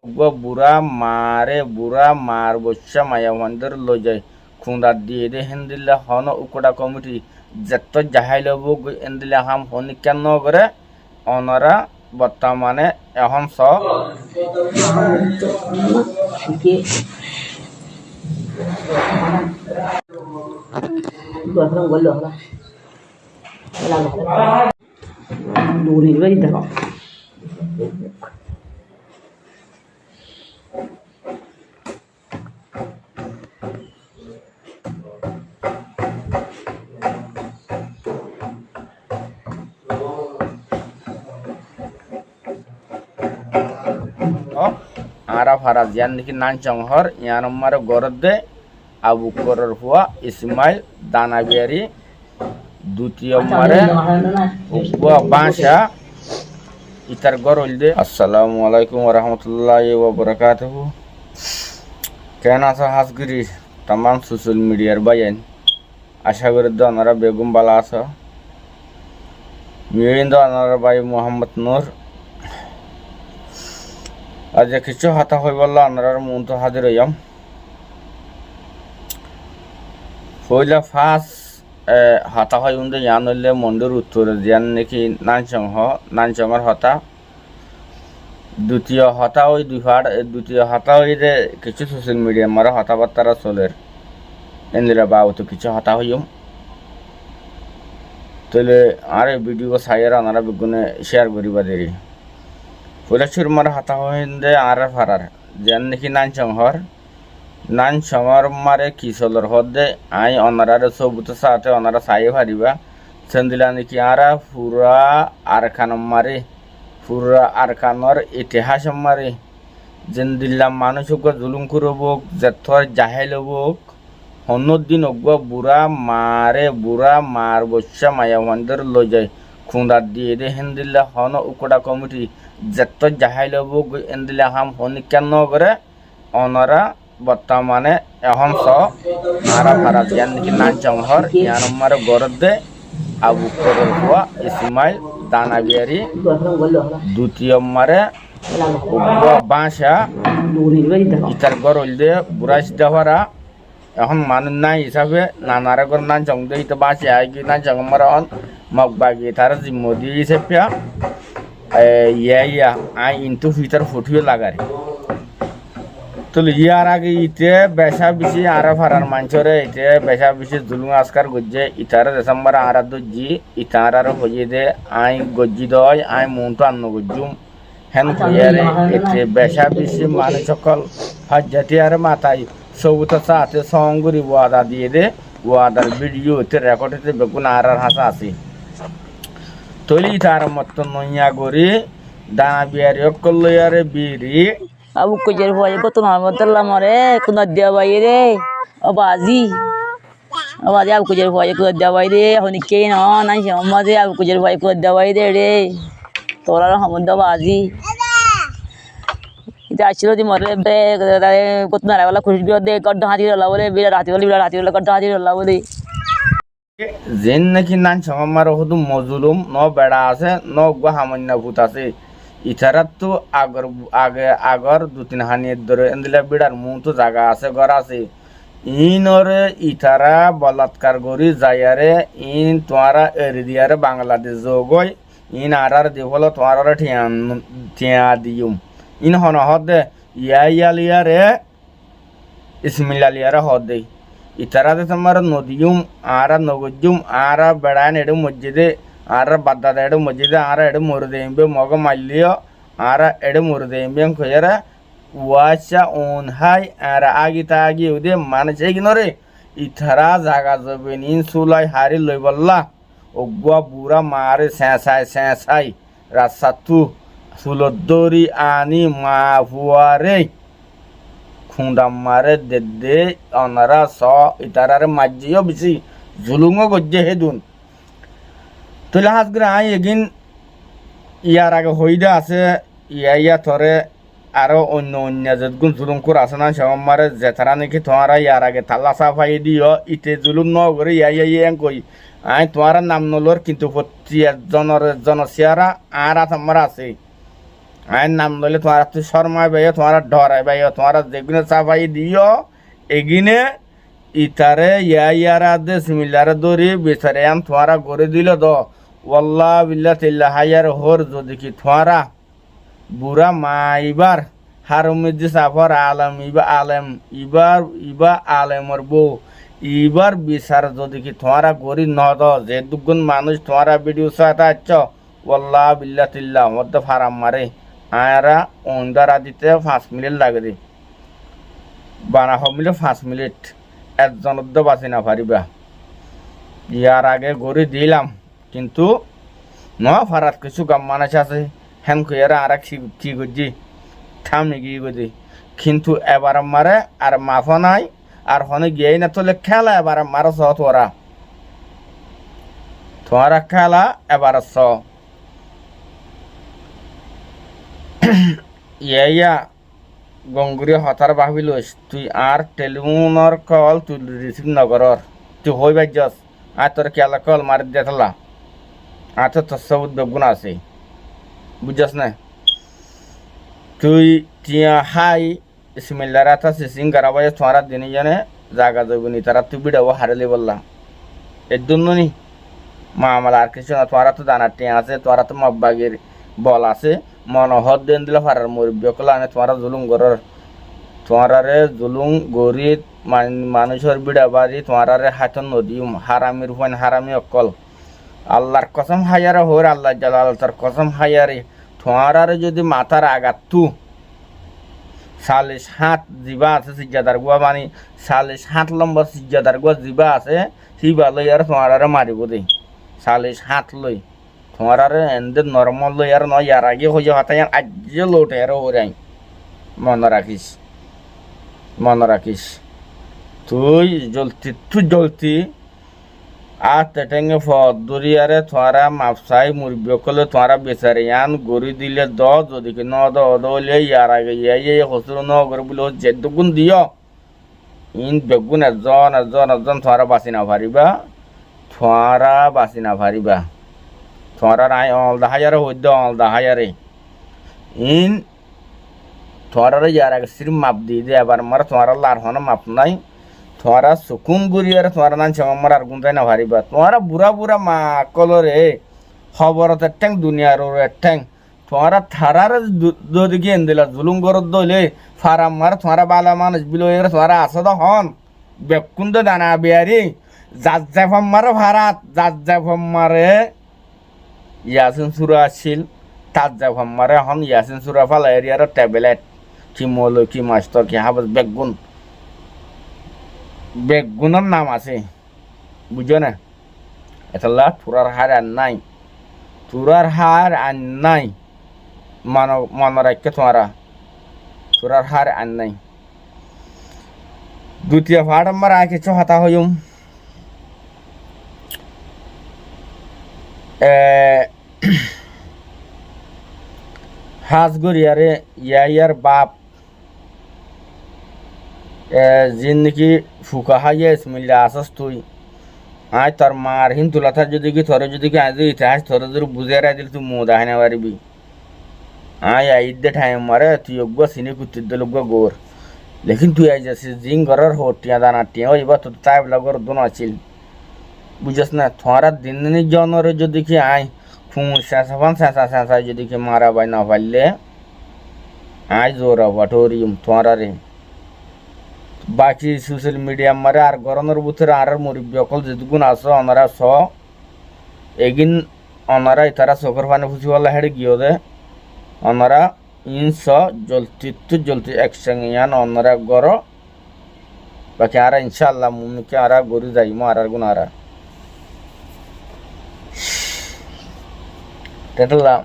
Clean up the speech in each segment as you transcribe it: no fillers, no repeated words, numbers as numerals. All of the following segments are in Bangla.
গো বুড়া মারে বুড়া মার বসা মায়া মন্দির লই যায় খুঁদা দিয়ে দে হেন্দিল্লা হন উকড়া কমিটি যত জাহাইল বুক এন্দিল্লা হাম হনি কেন করে অনরা বর্তমানে এখন স আরা ফারা জিয়ান নাকি নান চংহর ইয়ান মারে গরদ দে আবু করর হুয়া ইসমাইল দানাবিয়ারি দ্বিতীয় মারে উগুয়া বাসা ইতার গরল দে। আসসালামু আলাইকুম ওয়া রাহমাতুল্লাহি ওয়া বারাকাতুহু। কেন আছো হাসগিরি তাম সোশ্যাল মিডিয়ার বাইন আশা করি আপনারা বেগম বালা আছো। মিরিন্দ আপনারা ভাই মোহাম্মদ নূর আজ কিছু হাতা হয়ে বললো আপনার মন তো হাজির হইয়াম। পয়লা ফার্স্ট হাতা হয় উন্দে ইয়ান হইলে মন্দির উত্তরে জিয়ান নাকি নানচংহর হতা। দ্বিতীয় হতা ওই দ্বিতীয় হতা ওই যে কিছু সোশ্যাল মিডিয়া মারা হতাবার্তারা চলের এন্দিরা বাবু তো কিছু হতা হইম তাহলে আর ভিডিও সাইয়ার আপনারা বেগুনে শেয়ার করিবা দেরি পয়লা সুর মারা হাতা হইন্দে আর ফারার যেন নাকি নানচংহর মারে কিসলর হদে আই অনারারে সবুত সাথে অনারা সাই ফারিবা সেন্দিলা নাকি আরা পুরা আরকানর ইতিহাস মারে যেন দিল্লা মানুষ জুলুম করব যেথর জাহেল বুক হন্নদিন অগুয়া বুড়া মার বসা মায়া মন্দির লই যায় খুঁদা দিয়ে দে হেন্দিল্লা হন উকড়া কমিটি যত জাহাইল বুক এন্দিল্লা হাম হনি কেন করে অনরা বর্তমানে এখন স আরা ফারা জিয়ান নাকি নানচংহর ইয়ান মারে গরদ দে আবু করর হুয়া ইসমাইল দানাবিয়ারি দ্বিতীয় মারে উগুয়া বাসা ইতার গরল দে বুড়াইস দেওয়ারা এখন মানুষ নাই হিসাবে নানারে করে নানচং দে ইতো বাঁচে আগে নানচং মারা অন মগ বাগি তার জিম্মদি হিসেবে ইয়া আই ইনটু ফিটার ফুটিয়ে লাগারে তো ইয়ার আগে ইতে বেশা বেশি আরা ফারার মাঞ্চরে ইতে বেশা বেশি জুলুম আসকার গজ্জে ইতারে ডিসেম্বর আরা দজ্জি ইতার আর হইয়ে দে আই গজ্জি দয় আই মনটো আন্ন গজ্জুম হেন হইয়ারে ইতে বেশা বেশি মানুষ সকল হজ্জাতি আর মাথায় সবুত সাথে সঙ্গুরি ওয়াদা দিয়ে দে ওয়াদার ভিডিও ইতে রেকর্ড হতে বেগুন আর হাসা আছে তৈলি তার মত নইয়া গরি দানা বিয়ারি অকল লইয়ারে বিরি abu kujer boye ko tuna motalla mare kuna dia bayi re abazi abu kujer boye ko dia bayi re honi ke no nan shama de abu kujer boye ko dia bayi re tora hamud abazi ita achilo di mare be ko tuna wala khushbi de kadda hati la bole bira rati wala kadda hati la bole যেন নাকি নানচং মার হদু মজুলুম ন বেড়া আছে ন গো হামান্য ভূত আছে ইথারাত তো আগর দু তিন হানির ধরে এন্দিলা বিড়ার মুখ তো জায়গা আছে ঘর আছে ইনরে ইথারা বলাৎকার করি যাইয়ারে ইন তোমারা এরি দিয়ারে বাংলাদেশ যোগই ইন আর দেবল তোমার ঠিয়া দিউম ইন হন হদে ইয়ালিয়ারে ইসমিল্লালিয়ারে হদে ইতারাতে তোমার নদীম আর নগজুম আর বেড়ান এডু মসজিদে আর বাদ্দাদ এডু মসজিদে আর এডু মরুদেম্বে মগ মাল্লিও আর এডু মরুদেম্বে খোয়ারা ওয়াশা ওন হাই আর আগি উদে মানছে কিনরে ইতারা জাগা যাবে নিন সুলাই হারি লই বললা ওগুয়া বুড়া মারে স্যাঁসাই রাসাতু সুলদরি আনি মা ফুয়ারে খুঁদা মারে দে অনারা স ইতারারে মাঝিও বেশি জুলুমও গজ্জে হেদুন তুলে হাত করে আই এগিন ইয়ার আগে হইদা আছে ইয়া থরে আরো অন্য যেগুন জুলুম করে আছে না সব মারে জেথারা নাকি তোমারা ইয়ার আগে থাল্লা সাফাই দিও ইতে জুলুম ন করে ইয়া কই আই তোমার নাম নলর কিন্তু প্রতি একজনের জনসিয়ারা আর আমার আছে আইন নাম লইলে তোমার তুই শর্মায় বাইও তোমার ডরাই বাইও তোমার যেগুলো চাপাই দিও এগিনে ইতারে ইয়ারা দে সিমিলারে দরি বেচারে আম তোমারা গড়ে দিল দ ওয়াল্লাহ বিল্লাহ তিল্লাহ হায়ার হোর যদি কি তোমারা বুড়া মাইবার হারুমিদ্দি সাফর আলম ইবা আলেমর বউ ইবার বিচার যদি কি তোমারা গড়ি নদ যে দুগুণ মানুষ তোমারা ভিডিও সাথে আচ্ছ ওয়াল্লাহ বিল্লাহ তিল্লাহ মধ্যে ফারাম মারে আয়ারা অন্দারা দিতে 5 মিনিট লাগে দি বানা হমিলে 5 মিনিট একজন বাঁচি না পারিবা ইয়ার আগে গড়ি দিলাম কিন্তু ন ফারাত কিছু গাম মানুষ আছে হেন কুয়ারা আর কি করছি থামি গিয়ে গদি কিন্তু এবার মারে আর মাফ নাই আর হনে গিয়ে না তোলে খেলা এবার মারো স তোরা খেলা এবার স ইয়া গঙ্গুরি হতার ভাবিলস তুই আর টেলিফোনের কল তুই রিসিভ নগরর তুই হই বাজ্যস আর তোর খেলা কল মারি দেখলা আর তো তোর সবুত বেগুন আছে বুঝছস না তুই টিয়া হাই ইসমিল্লারা তা সিসিং গারাবাই তোরা দিনে জানে জাগা যাবনি তারা তুই বিড়াবো হারলি বললা এর জন্য নি মা আমার আর কিছু না তোরা তো দানার টিয়া আছে তোরা তো মব্বাগের বল আছে মনোহর দেন দিলে ফারার মরব্য কলা আনে তোরা জুলুম গরর তোরারে জুলুম গরি মানুষের বিড়া বাড়ি তোরারে হাতন নদী হারামির হুয়ান হারামি অকল আল্লাহর কসম হায়ারে হোর আল্লাহ জালাল তার কসম হায়ারে তোরারে যদি মাথার আঘাত তু 47 জিবা আছে সিজ্জাদার গুয়া মানে 47 নম্বর সিজ্জাদার গুয়া জিবা আছে সিবা লই আর তোরারে মারিব দে 47 লই তোরারে এন্ড নরমাল লই আর নয় আর আগে হয়ে হতায় আজ লোটে আর ওরাই মনে রাখিস তুই জ্বলতি আর তেটেঙ্গে ফরিয়ারে তোরা মাপসাই মুরব্বকলে তোরা বেচারে আন গড়ি দিলে দ যদি কি ন দলে ইয়ার আগে ইয়ে হসুর ন করে বলে যে দুগুণ দিও ইন বেগুন এজন তোরা বাঁচি না পারিবা তোরা নাই অলদা হাজারে হইদ অলদা হাজারে ইন তোরারে ইয়ার আগে সিরিম মাপ দিয়ে দে এবার মারা তোরা লার হন মাপ নাই তোরা সুকুম গুরিয়ারে তোরা নান আমার আর গুনতাই না পারিবা তোরা বুড়া মা কলরে খবরতে ঠ্যাং দুনিয়ার ঠ্যাং তোরা থারারে যদি গিয়ে দিলা জুলুম গরত দলে ফারাম মার তোরা বালা মানুষ বিলো তোরা আসদ হন বেকুন্দ দানা বিয়ারি জাফাম মারে ভারাত জাফাম মারে ইয়াসিন সুরা আসছিল তার জাফাম মারে হন ইয়াসিন সুরা ফালা এরিয়ার ট্যাবলেট কি মৌল কি মাস্টার কি হাবস বেগুনের নাম আছে বুঝো না এটা তুরার হার আর নাই মনে রাখকে তোমরা তুরার হার আর নাই দ্বিতীয় ভাড় আমার আর কিছু হতা হইম হাজগরিয়ারে ইয়ার বাপ জিন্দগি ফুকা হাইয়া ইসমিল্লা আসস তুই আয় তোর মার হিন্দুলাথার যদি কি তোর যদি কি আজ ইতিহাস তোর যদি বুঝে দিল তুই মো দাহানে পারবি আয় ঈদে ঠাইম মারে তুই অগ্য সিনে কুত্তির দিল গোর লেকিন তুই আই যাচ্ছিস জিং ঘরের হটিয়া দানা টিয়া এবার তোর তাই লগর দোনো আছিল বুঝস না তোরা দিন জনরে যদি কি আয় ফুঁ চেঁচা যদি কি মারা বাই না পারলে আয় জোর বাটোরিম তোরা রে বাকি সোশ্যাল মিডিয়া মারে আর গরমের ভিতরে আর মুরব্বী অকল যেটুকুন আছো ওনারা এগিন ওনারা তারা চোখের পানি ফুসিওয়ালা হেঁটে গিয়ে দে ওনারা জলতি একসঙ্গে ইয়ান ওনারা গর বাকি আর ইনশাল্লাহ মুমিকে আর গরু যাইমো আর গুণ আর তেতলা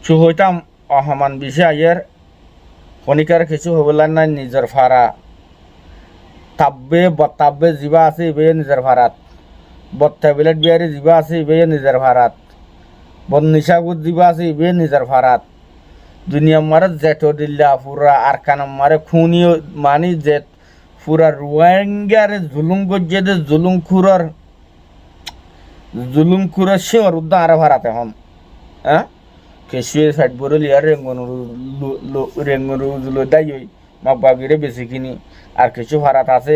চু হইতাম অহমান বিষয় আয়ের কণিকার কিছু হবলা নাই নিজের ফাড়া তাব্বে জিবা আছে ইবে নিজের ভাড়াত বত্তাবিলেট বিয়ারি জিবা আছে ইবে নিজের ভাড়াত বন্নিশাগুত জিবা আছে ইবে নিজের ভাড়াত দুনিয়া মারে জেটো দিল্লা পুরা আর কানাম মারে খুনি মানি জেট পুরা রোহিঙ্গারে জুলুম গজ্জে দে জুলুম খুরার শিওর উদ্দা আর ভাড়াতে হন হ্যাঁ কেসুয়ে সাইড বরলি আর রেঙ্গন রুজুলো দাই মা বাগিরে বেশি কিনি আর কিছু ভাড়াত আছে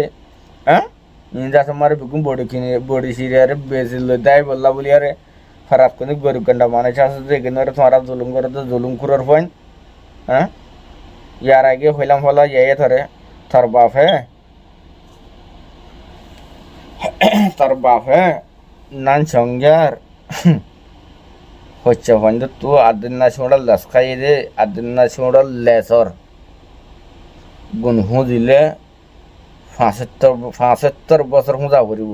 হ্যাঁ ইন্দা তোমার বিকুম বডি কিনে বডি সিরে আরে বেশি লো দাই বললা বলি আরে খারাপ করে গরিব গন্ডা মানুষ আছে যেখানে তোমার জুলুম করে তো জুলুম করার পয়েন্ট হ্যাঁ ইয়ার আগে হইলাম হলো ইয়ে ধরে তোর বাপ হ্যাঁ তোর বাপ হ্যাঁ নান সঙ্গার হচ্ছে বন্ধু তু আদিন না শুনল লস খাই দে আদিন না শুনল লেসর গুণ হু দিলে ৭৫ বছর হুঁজা ভরিব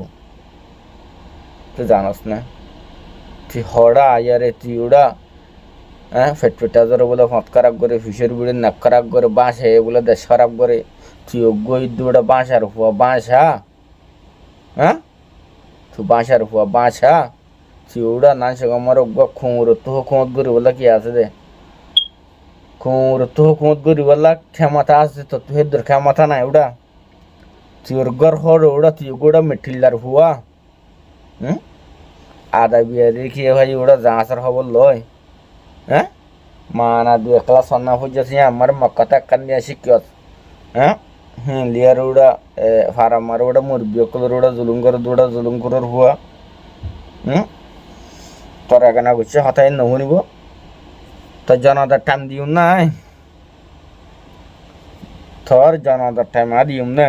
তুই জানস না তুই হড়া আয়ারে তুই ওড়া হ্যাঁ ফেটফেটা জোরে বলে হাত খারাপ করে ফিসের বুড়ে নাক খারাপ করে বাঁশ হে বলে দেশ খারাপ করে তুই গই দুটা বাঁশ আর হুয়া বাঁশ হ্যাঁ তুই বাঁশ আর হুয়া বাঁশ তুই ওড়া না সে আমার খুঁড় তো খুঁত করি বলে কি আছে দে খুঁড় তো খুঁত করি বলে ক্ষমতা আছে তো তুই হেদর ক্ষমতা নাই ওটা তুই ওর গর হর ওড়া তুই গোড়া মিঠিলার হুয়া আদা বিয়া দেখিয়ে ভাই ওটা জাঁচার খবর লয় হ্যাঁ মানা দু একলা সন্না হইয়াছি আমার মক্কাতে কান নিয়ে শিখিয়ত হ্যাঁ লিয়ার ওটা ফারামার ওটা মুরবি অকলের ওটা জুলুম করার হুয়া তোর এখানে করছে হতাই নহনিব তোর জনাদার টাইম দিউম নাই তোর জনাদার টাইম আর দিউম না